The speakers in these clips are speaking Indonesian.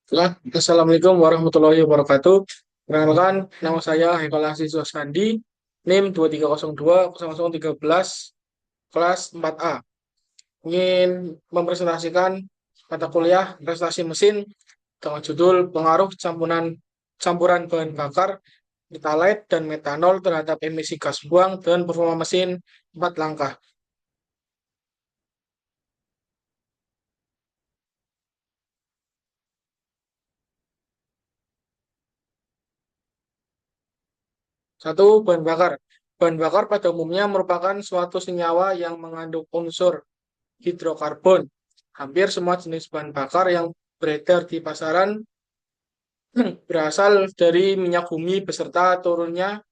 Assalamualaikum warahmatullahi wabarakatuh. Perkenalkan, nama saya Haikal Asiswa Sandi, NIM 23020013, kelas 4A. Ingin mempresentasikan mata kuliah prestasi mesin dengan judul Pengaruh campuran bahan bakar Pertalite dan metanol terhadap emisi gas buang dan performa mesin 4 langkah. Satu, bahan bakar. Bahan bakar pada umumnya merupakan suatu senyawa yang mengandung unsur hidrokarbon. Hampir semua jenis bahan bakar yang beredar di pasaran berasal dari minyak bumi beserta turunnya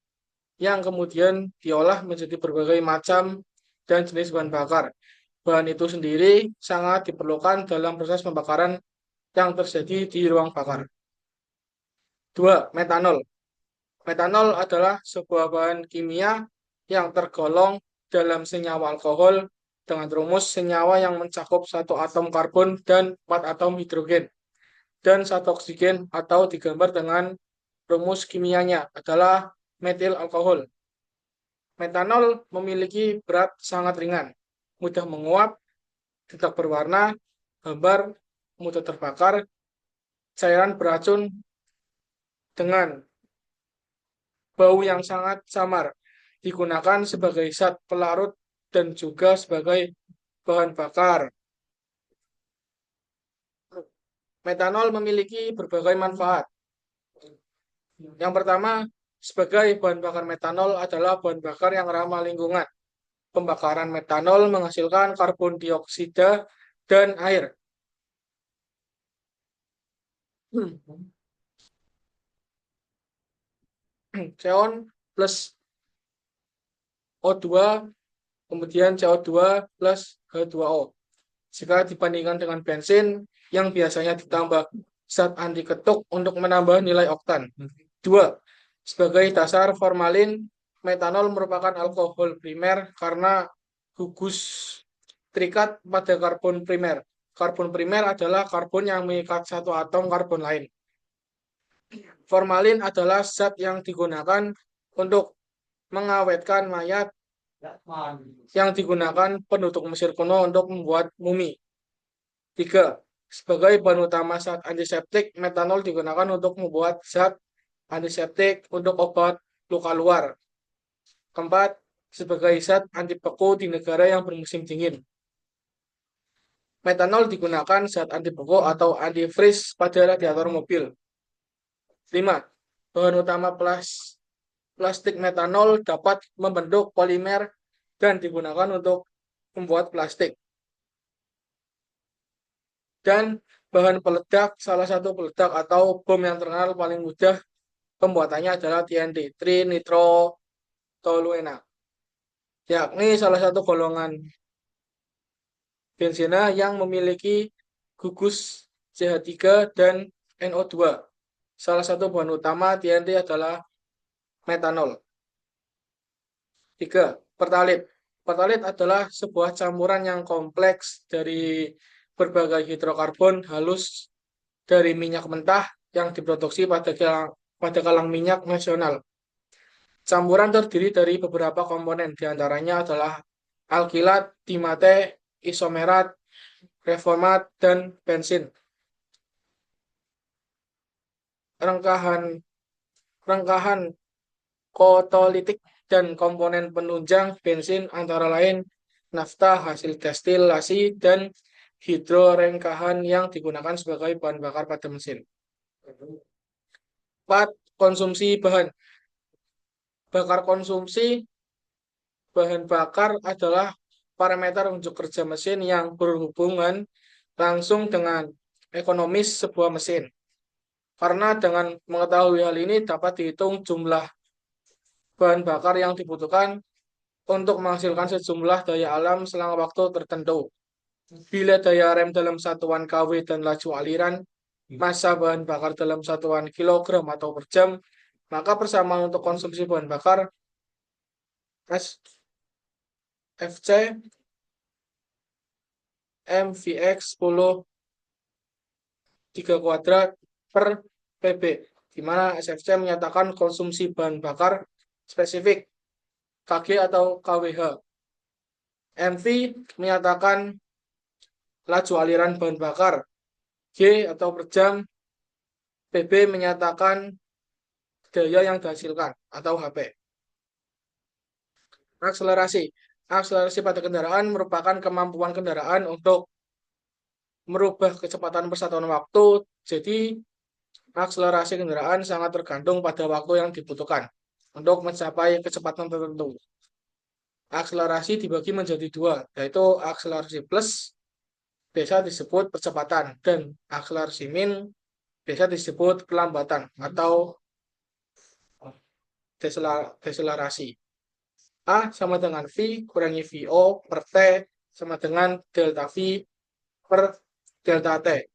yang kemudian diolah menjadi berbagai macam dan jenis bahan bakar. Bahan itu sendiri sangat diperlukan dalam proses pembakaran yang terjadi di ruang bakar. Dua, metanol. Metanol adalah sebuah bahan kimia yang tergolong dalam senyawa alkohol dengan rumus senyawa yang mencakup satu atom karbon dan 4 atom hidrogen dan satu oksigen atau digambar dengan rumus kimianya adalah metil alkohol. Metanol memiliki berat sangat ringan, mudah menguap, tidak berwarna, hambar, mudah terbakar, cairan beracun dengan bau yang sangat samar, digunakan sebagai zat pelarut dan juga sebagai bahan bakar. Metanol memiliki berbagai manfaat. Yang pertama, sebagai bahan bakar metanol adalah bahan bakar yang ramah lingkungan. Pembakaran metanol menghasilkan karbon dioksida dan air. CO plus O2, kemudian CO2 plus H2O. Jika dibandingkan dengan bensin yang biasanya ditambah zat anti ketuk untuk menambah nilai oktan. Dua, sebagai dasar formalin, metanol merupakan alkohol primer karena gugus terikat pada karbon primer. Karbon primer adalah karbon yang mengikat satu atom karbon lain. Formalin adalah zat yang digunakan untuk mengawetkan mayat yang digunakan penduduk Mesir kuno untuk membuat mumi. Tiga, sebagai bahan utama zat antiseptik, metanol digunakan untuk membuat zat antiseptik untuk obat luka luar. Keempat, sebagai zat anti beku di negara yang bermusim dingin. Metanol digunakan zat anti beku atau antifreeze pada radiator mobil. Lima, bahan utama plastik metanol dapat membentuk polimer dan digunakan untuk membuat plastik. Dan bahan peledak, salah satu peledak atau bom yang terkenal paling mudah pembuatannya adalah TNT, trinitrotoluena, yakni salah satu golongan benzena yang memiliki gugus CH3 dan NO2. Salah satu bahan utama TNT adalah metanol. Tiga, pertalit. Pertalit adalah sebuah campuran yang kompleks dari berbagai hidrokarbon halus dari minyak mentah yang diproduksi pada kilang minyak nasional. Campuran terdiri dari beberapa komponen, diantaranya adalah alkilat, dimate, isomerat, reformat, dan bensin. Rengkahan rengkahan kotolitik dan komponen penunjang bensin antara lain nafta hasil destilasi dan hidrorengkahan yang digunakan sebagai bahan bakar pada mesin. 4. Konsumsi bahan bakar. Konsumsi bahan bakar adalah parameter unjuk kerja mesin yang berhubungan langsung dengan ekonomis sebuah mesin. Karena dengan mengetahui hal ini dapat dihitung jumlah bahan bakar yang dibutuhkan untuk menghasilkan sejumlah daya alam selama waktu tertentu. Bila daya rem dalam satuan kW dan laju aliran, massa bahan bakar dalam satuan kilogram atau per jam, maka persamaan untuk konsumsi bahan bakar FC MVX 10 3 kuadrat per PB, di mana SFC menyatakan konsumsi bahan bakar spesifik kg atau kWh. MV menyatakan laju aliran bahan bakar G atau per jam. PB menyatakan daya yang dihasilkan atau HP. Akselerasi. Akselerasi pada kendaraan merupakan kemampuan kendaraan untuk merubah kecepatan persatuan waktu. Jadi, akselerasi kendaraan sangat tergantung pada waktu yang dibutuhkan untuk mencapai kecepatan tertentu. Akselerasi dibagi menjadi dua, yaitu akselerasi plus biasa disebut percepatan dan akselerasi min biasa disebut pelambatan atau deselerasi. A sama dengan V kurangi VO per T sama dengan delta V per delta T,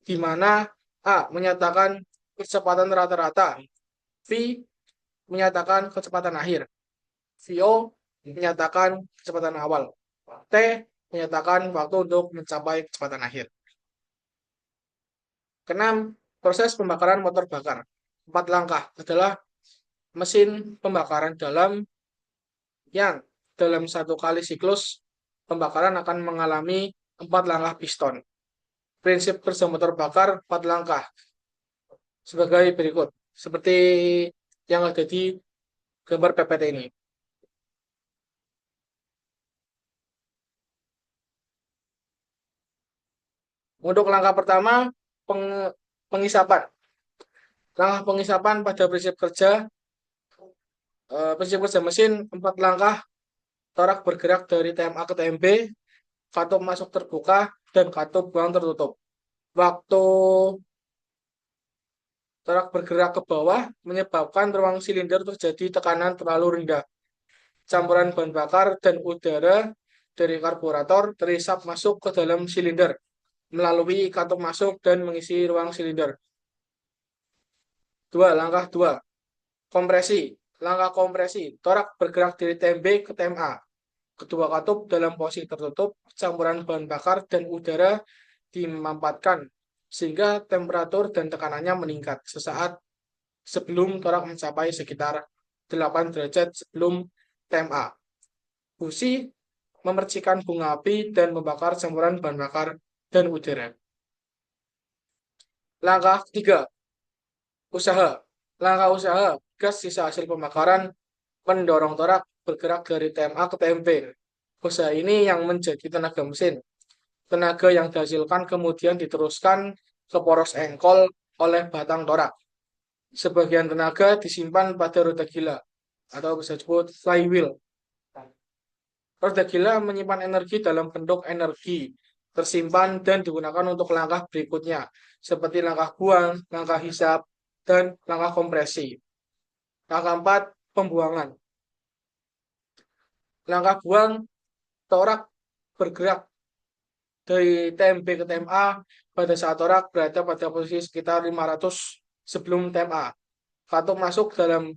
di mana A menyatakan kecepatan rata-rata, V menyatakan kecepatan akhir, VO menyatakan kecepatan awal, T menyatakan waktu untuk mencapai kecepatan akhir. Keenam, proses pembakaran motor bakar. 4 langkah adalah mesin pembakaran dalam yang dalam satu kali siklus pembakaran akan mengalami 4 langkah piston. Prinsip kerja motor bakar 4 langkah sebagai berikut, seperti yang ada di gambar PPT ini. Untuk langkah pertama, pengisapan. Langkah pengisapan pada prinsip kerja mesin 4 langkah, torak bergerak dari TMA ke TMB, katup masuk terbuka, dan katup buang tertutup. Waktu torak bergerak ke bawah menyebabkan ruang silinder terjadi tekanan terlalu rendah. Campuran bahan bakar dan udara dari karburator terisap masuk ke dalam silinder melalui katup masuk dan mengisi ruang silinder. Langkah 2. Kompresi. Langkah kompresi. Torak bergerak dari TMB ke TMA. Kedua katup dalam posisi tertutup, campuran bahan bakar dan udara dimampatkan sehingga temperatur dan tekanannya meningkat sesaat sebelum torak mencapai sekitar 8 derajat sebelum TMA. Busi memercikan bunga api dan membakar campuran bahan bakar dan udara. Langkah 3. Usaha. Langkah usaha, gas sisa hasil pembakaran mendorong torak bergerak dari TMA ke TMB. Usaha ini yang menjadi tenaga mesin. Tenaga yang dihasilkan kemudian diteruskan ke poros engkol oleh batang torak. Sebagian tenaga disimpan pada roda gila atau bisa disebut flywheel. Roda gila menyimpan energi dalam bentuk energi tersimpan dan digunakan untuk langkah berikutnya, seperti langkah buang, langkah hisap, dan langkah kompresi. Langkah 4, pembuangan. Langkah buang, torak bergerak dari TMB ke TMA pada saat torak berada pada posisi sekitar 500 sebelum TMA. Katup masuk dalam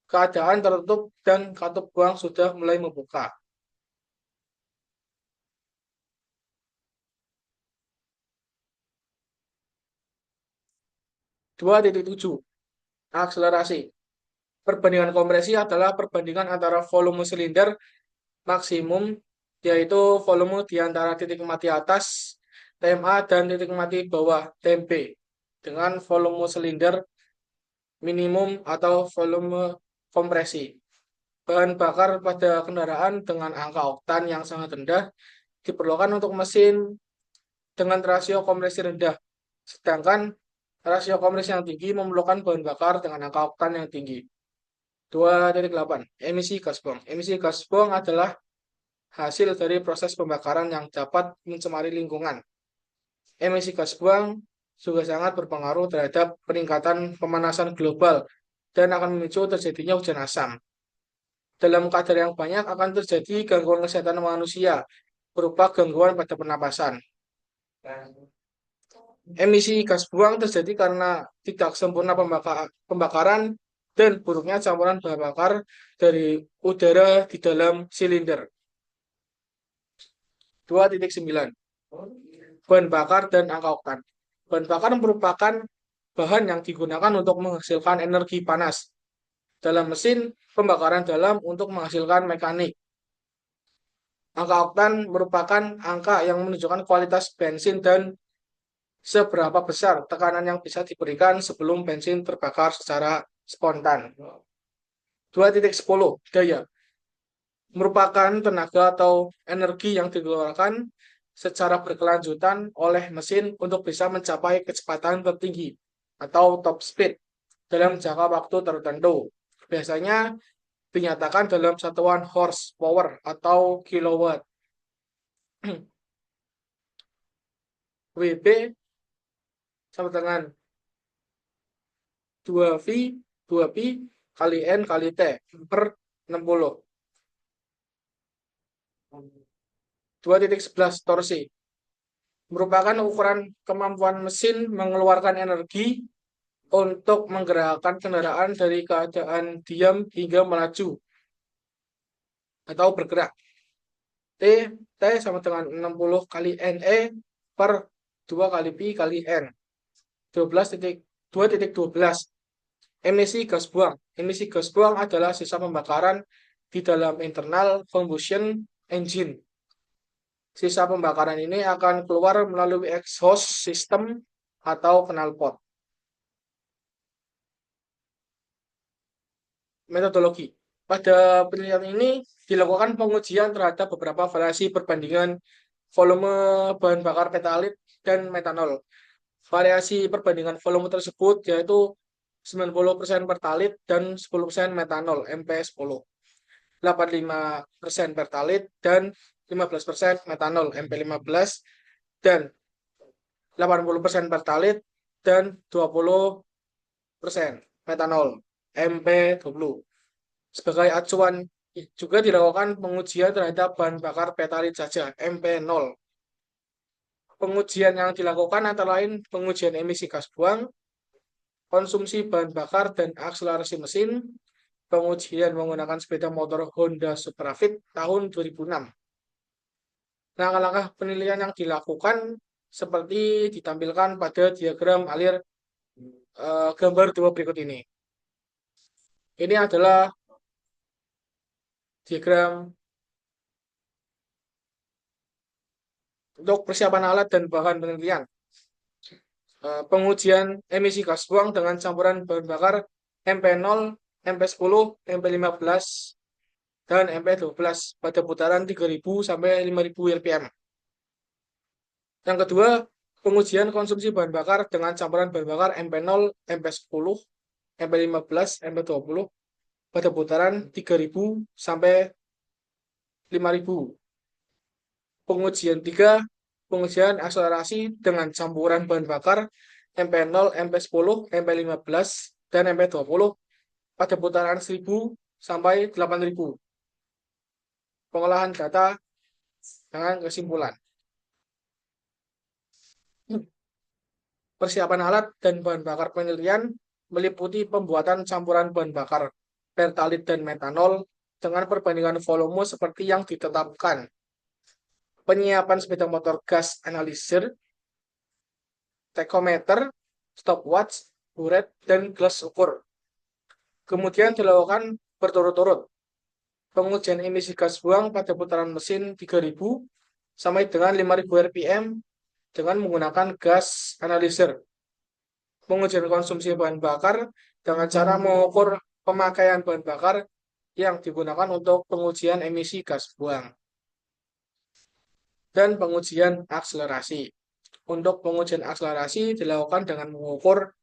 keadaan tertutup dan katup buang sudah mulai membuka. 2.7. Akselerasi. Perbandingan kompresi adalah perbandingan antara volume silinder maksimum, yaitu volume di antara titik mati atas TMA dan titik mati bawah TMB, dengan volume silinder minimum atau volume kompresi. Bahan bakar pada kendaraan dengan angka oktan yang sangat rendah diperlukan untuk mesin dengan rasio kompresi rendah, sedangkan rasio kompresi yang tinggi memerlukan bahan bakar dengan angka oktan yang tinggi. 2.8. Emisi gas buang. Emisi gas buang adalah hasil dari proses pembakaran yang dapat mencemari lingkungan. Emisi gas buang juga sangat berpengaruh terhadap peningkatan pemanasan global dan akan memicu terjadinya hujan asam. Dalam kadar yang banyak akan terjadi gangguan kesehatan manusia berupa gangguan pada pernapasan. Emisi gas buang terjadi karena tidak sempurna pembakaran dan buruknya campuran bahan bakar dari udara di dalam silinder. 2.9. Bahan bakar dan angka oktan. Bahan bakar merupakan bahan yang digunakan untuk menghasilkan energi panas dalam mesin pembakaran dalam untuk menghasilkan mekanik. Angka oktan merupakan angka yang menunjukkan kualitas bensin dan seberapa besar tekanan yang bisa diberikan sebelum bensin terbakar secara spontan. 2.10 daya merupakan tenaga atau energi yang dikeluarkan secara berkelanjutan oleh mesin untuk bisa mencapai kecepatan tertinggi atau top speed dalam jangka waktu tertentu. Biasanya dinyatakan dalam satuan horsepower atau kilowatt. WB sama dengan 2V 2Pi kali N kali T per 60. 2.11 torsi merupakan ukuran kemampuan mesin mengeluarkan energi untuk menggerakkan kendaraan dari keadaan diam hingga melaju atau bergerak. T, T sama dengan 60 kali NE per 2 kali Pi kali N. 2.12 emisi gas buang. Emisi gas buang adalah sisa pembakaran di dalam internal combustion engine. Sisa pembakaran ini akan keluar melalui exhaust system atau knalpot. Metodologi. Pada penelitian ini dilakukan pengujian terhadap beberapa variasi perbandingan volume bahan bakar petalit dan metanol. Variasi perbandingan volume tersebut yaitu 90% pertalit dan 10% metanol MP10. 85% pertalit dan 15% metanol MP15 dan 80% pertalit dan 20% metanol MP20. Sebagai acuan juga dilakukan pengujian terhadap bahan bakar petalit saja MP0. Pengujian yang dilakukan antara lain pengujian emisi gas buang, konsumsi bahan bakar dan akselerasi mesin, pengujian menggunakan sepeda motor Honda Suprafit tahun 2006. Langkah-langkah penilaian yang dilakukan seperti ditampilkan pada diagram alir gambar 2 berikut ini. Ini adalah diagram untuk persiapan alat dan bahan penelitian. Pengujian emisi gas buang dengan campuran bahan bakar MP0, MP10, MP15, dan MP12 pada putaran 3000 sampai 5000 rpm. Yang kedua, pengujian konsumsi bahan bakar dengan campuran bahan bakar MP0, MP10, MP15, MP20 pada putaran 3000 sampai 5000. Pengujian 3, pengujian akselerasi dengan campuran bahan bakar MP0, MP10, MP15, dan MP20 pada putaran 1000 sampai 8000. Pengolahan data dengan kesimpulan. Persiapan alat dan bahan bakar penelitian meliputi pembuatan campuran bahan bakar pertalit dan metanol dengan perbandingan volume seperti yang ditetapkan. Penyiapan sepeda motor gas analyzer, tachometer, stopwatch, buret, dan gelas ukur. Kemudian dilakukan berturut-turut. Pengujian emisi gas buang pada putaran mesin 3000 sampai dengan 5000 rpm dengan menggunakan gas analyzer. Pengujian konsumsi bahan bakar dengan cara mengukur pemakaian bahan bakar yang digunakan untuk pengujian emisi gas buang. Dan pengujian akselerasi. Untuk pengujian akselerasi dilakukan dengan mengukur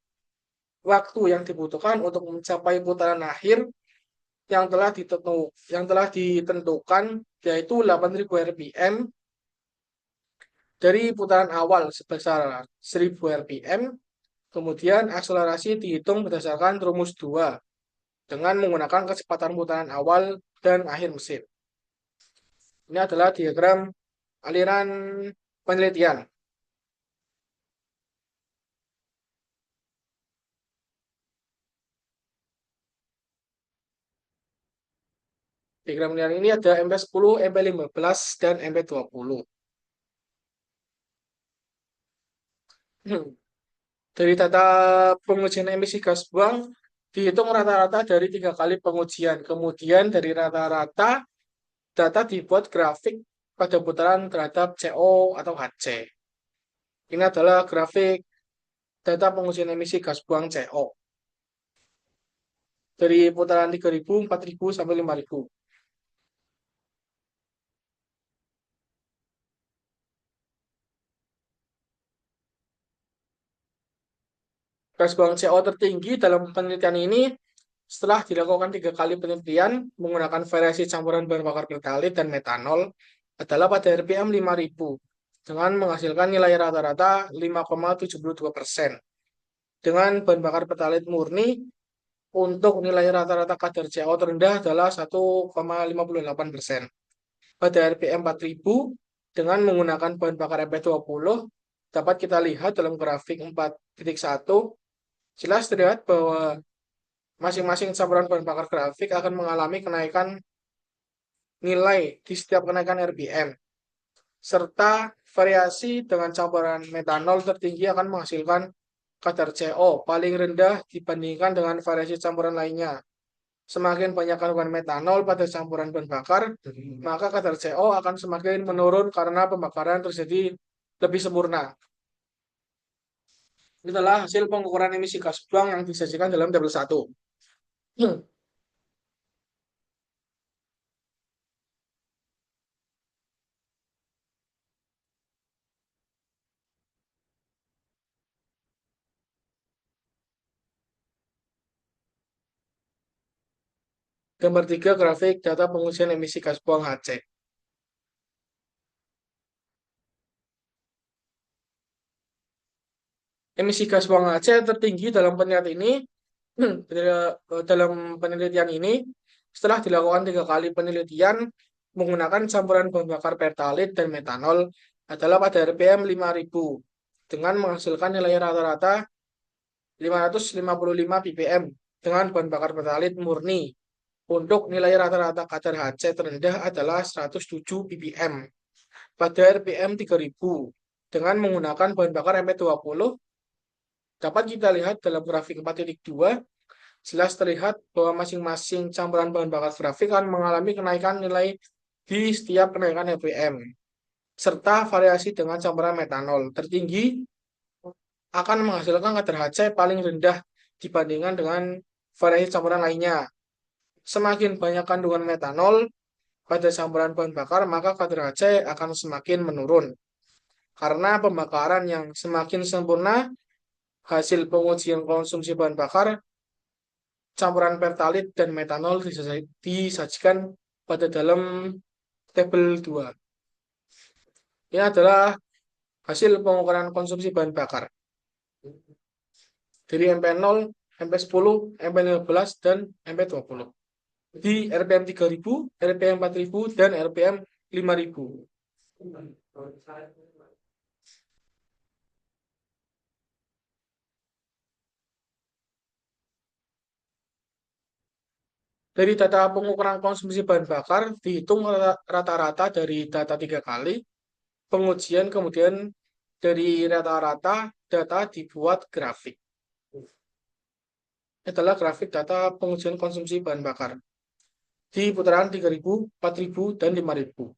waktu yang dibutuhkan untuk mencapai putaran akhir yang telah ditentukan yaitu 8000 rpm dari putaran awal sebesar 1000 rpm. Kemudian akselerasi dihitung berdasarkan rumus 2 dengan menggunakan kecepatan putaran awal dan akhir mesin. Ini adalah diagram aliran penelitian. Diagram penelitian ini ada MP10, MP15, dan MP20. Dari data pengujian emisi gas buang, dihitung rata-rata dari 3 kali pengujian. Kemudian dari rata-rata, data dibuat grafik pada putaran terhadap CO atau HC. Ini adalah grafik data pengujian emisi gas buang CO. Dari putaran 3.000, 4.000, sampai 5.000. Gas buang CO tertinggi dalam penelitian ini setelah dilakukan 3 kali penelitian menggunakan variasi campuran bahan bakar pertalite dan metanol adalah pada RPM 5.000 dengan menghasilkan nilai rata-rata 5,72%. Dengan bahan bakar pertalite murni untuk nilai rata-rata kadar CO terendah adalah 1,58%. Pada RPM 4.000 dengan menggunakan bahan bakar MP20 dapat kita lihat dalam grafik 4.1 jelas terlihat bahwa masing-masing campuran bahan bakar grafik akan mengalami kenaikan nilai di setiap kenaikan RPM, serta variasi dengan campuran metanol tertinggi akan menghasilkan kadar CO paling rendah dibandingkan dengan variasi campuran lainnya. Semakin banyak kandungan metanol pada campuran bahan bakar, maka kadar CO akan semakin menurun karena pembakaran terjadi lebih sempurna. Itulah hasil pengukuran emisi gas buang yang disajikan dalam tabel 1. Gambar 3 grafik data pengujian emisi gas buang HC. Emisi gas buang HC tertinggi dalam penelitian ini dalam penelitian ini setelah dilakukan 3 kali penelitian menggunakan campuran bahan bakar pertalite dan metanol adalah pada RPM 5.000 dengan menghasilkan nilai rata-rata 555 ppm dengan bahan bakar pertalite murni. Untuk nilai rata-rata kadar HC terendah adalah 107 ppm pada RPM 3.000 dengan menggunakan bahan bakar MP20. Dapat kita lihat dalam grafik 4.2 jelas terlihat bahwa masing-masing campuran bahan bakar grafik akan mengalami kenaikan nilai di setiap kenaikan RPM, serta variasi dengan campuran metanol tertinggi akan menghasilkan kadar HC paling rendah dibandingkan dengan variasi campuran lainnya. Semakin banyak kandungan metanol pada campuran bahan bakar, maka kadar HC akan semakin menurun. Karena pembakaran yang semakin sempurna, hasil pengujian konsumsi bahan bakar campuran pertalite dan metanol disajikan pada dalam tabel 2. Ini adalah hasil pengukuran konsumsi bahan bakar dari MP0, MP10, MP15, dan MP20 di RPM 3.000, RPM 4.000, dan RPM 5.000. Dari data pengukuran konsumsi bahan bakar dihitung rata-rata dari data 3 kali pengujian, kemudian dari rata-rata data dibuat grafik. Ini adalah grafik data pengujian konsumsi bahan bakar di putaran 3.000, 4.000, dan 5.000.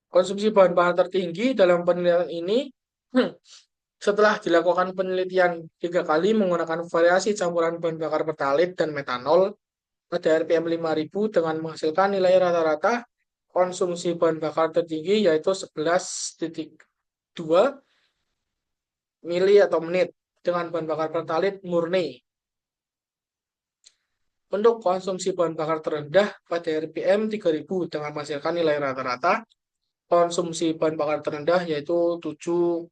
Konsumsi bahan bakar tertinggi dalam penelitian ini setelah dilakukan penelitian 3 kali menggunakan variasi campuran bahan bakar pertalite dan metanol pada RPM 5.000 dengan menghasilkan nilai rata-rata konsumsi bahan bakar tertinggi yaitu 11,2 mili atau menit dengan bahan bakar pertalite murni. Untuk konsumsi bahan bakar terendah pada RPM 3.000 dengan menghasilkan nilai rata-rata konsumsi bahan bakar terendah yaitu 7,3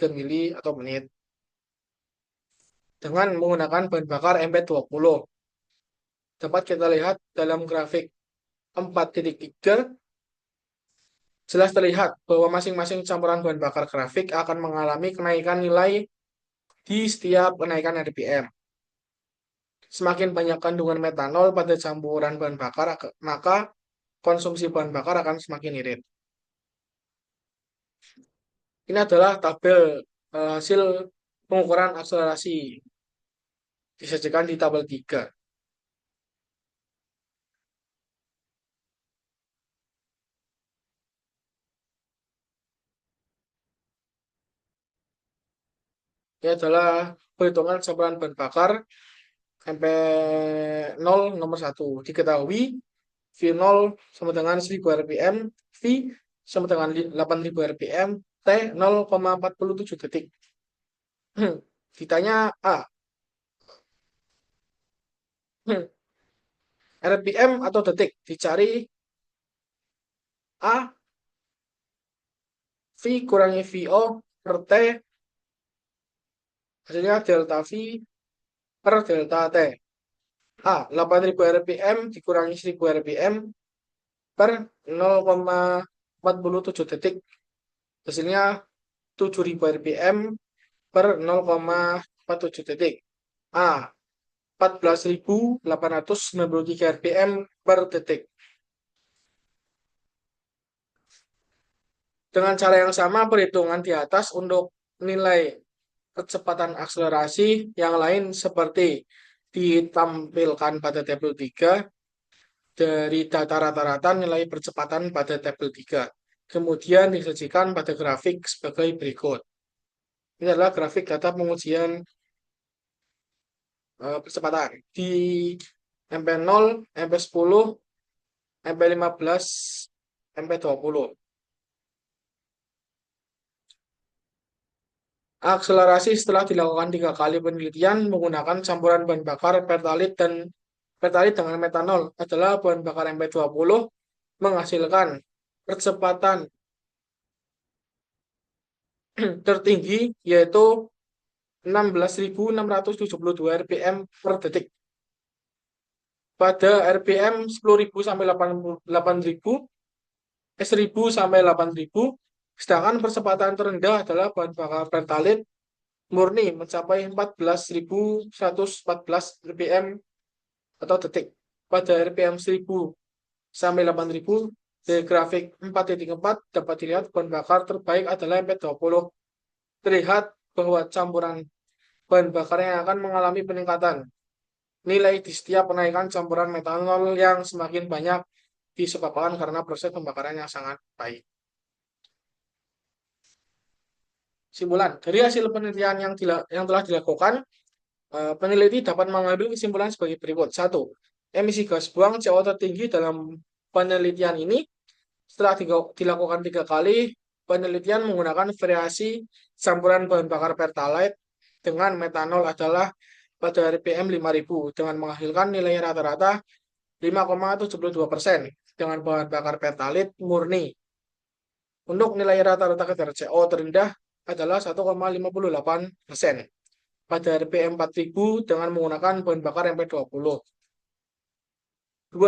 mili atau menit dengan menggunakan bahan bakar MP20. Dapat kita lihat dalam grafik 4.3 jelas terlihat bahwa masing-masing campuran bahan bakar grafik akan mengalami kenaikan nilai di setiap kenaikan RPM. Semakin banyak kandungan metanol pada campuran bahan bakar, maka konsumsi bahan bakar akan semakin irit. Ini adalah tabel hasil pengukuran akselerasi disajikan di tabel 3. Ini adalah perhitungan campuran bahan bakar sampai 0 nomor 1. Diketahui V0 sama dengan 1000 rpm, V sama dengan 8000 rpm, T 0,47 detik. Ditanya A, rpm atau detik, dicari A, V kurangi VO per T, hasilnya delta V per delta T. A, 8000 rpm dikurangi 1000 rpm per 0,47 detik. Hasilnya 7000 rpm per 0,47 detik. A, 14.893 rpm per detik. Dengan cara yang sama, perhitungan di atas untuk nilai kecepatan akselerasi yang lain seperti ditampilkan pada tabel 3 dari data rata-rata nilai percepatan pada tabel 3. Kemudian disajikan pada grafik sebagai berikut. Ini adalah grafik data pengujian percepatan di MP0, MP10, MP15, MP20. Akselerasi setelah dilakukan 3 kali penelitian menggunakan campuran bahan bakar pertalit dengan metanol adalah bahan bakar MP20 menghasilkan percepatan tertinggi yaitu 16.672 rpm per detik. Pada rpm 10.000 sampai 8.000, 1.000 sampai 8.000, sedangkan percepatan terendah adalah bahan bakar pertalit murni mencapai 14.114 rpm atau detik. Pada rpm 1.000 sampai 8.000, dari grafik 4.4 dapat dilihat bahan bakar terbaik adalah MP20. Terlihat bahwa campuran bahan bakar yang akan mengalami peningkatan nilai di setiap penaikan campuran metanol yang semakin banyak disebabkan karena proses pembakaran yang sangat baik. Simpulan dari hasil penelitian yang telah dilakukan, peneliti dapat mengambil kesimpulan sebagai berikut. 1. Emisi gas buang CO tertinggi dalam penelitian ini setelah dilakukan 3 kali penelitian menggunakan variasi campuran bahan bakar pertalite dengan metanol adalah pada RPM 5000 dengan menghasilkan nilai rata-rata 5,72% dengan bahan bakar pertalite murni. Untuk nilai rata-rata kadar CO terendah adalah 1,58% pada RPM 4000 dengan menggunakan bahan bakar MP20. 2.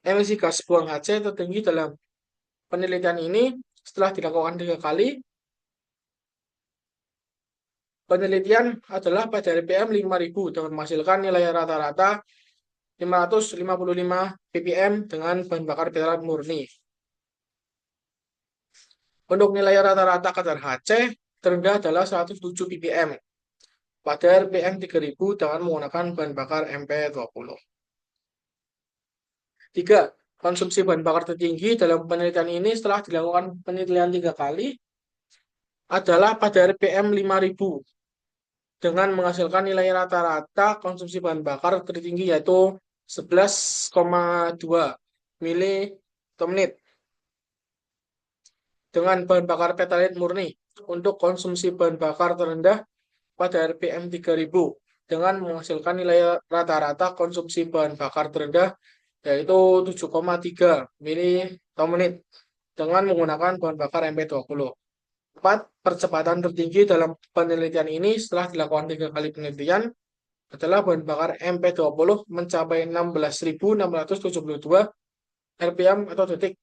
Emisi gas buang HC tertinggi dalam penelitian ini setelah dilakukan 3 kali penelitian adalah pada RPM 5000 dengan menghasilkan nilai rata-rata 555 ppm dengan bahan bakar pertalite murni. Untuk nilai rata-rata kadar HC terendah adalah 107 ppm pada RPM 3000 dengan menggunakan bahan bakar MP20. 3. Konsumsi bahan bakar tertinggi dalam penelitian ini setelah dilakukan penelitian 3 kali adalah pada RPM 5000 dengan menghasilkan nilai rata-rata konsumsi bahan bakar tertinggi yaitu 11,2 mili per menit dengan bahan bakar pertalite murni. Untuk konsumsi bahan bakar terendah pada RPM 3000 dengan menghasilkan nilai rata-rata konsumsi bahan bakar terendah yaitu 7,3 mili per menit dengan menggunakan bahan bakar MP20. 4. Percepatan tertinggi dalam penelitian ini setelah dilakukan 3 kali penelitian adalah bahan bakar MP20 mencapai 16.672 rpm atau detik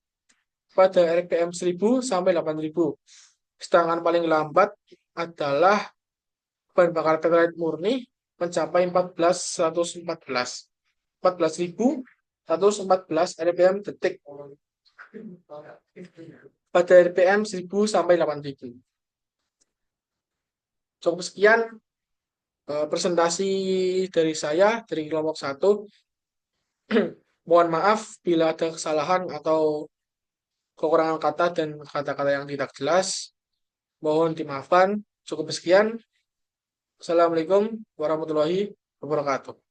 pada RPM 1000 sampai 8000. Sedangkan paling lambat adalah bahan bakar pertalite murni mencapai 14.114 rpm detik pada rpm 1000 sampai 8000. Cukup sekian presentasi dari saya dari kelompok 1. Mohon maaf bila ada kesalahan atau kekurangan kata dan kata-kata yang tidak jelas. Mohon dimaafkan. Cukup sekian. Assalamualaikum warahmatullahi wabarakatuh.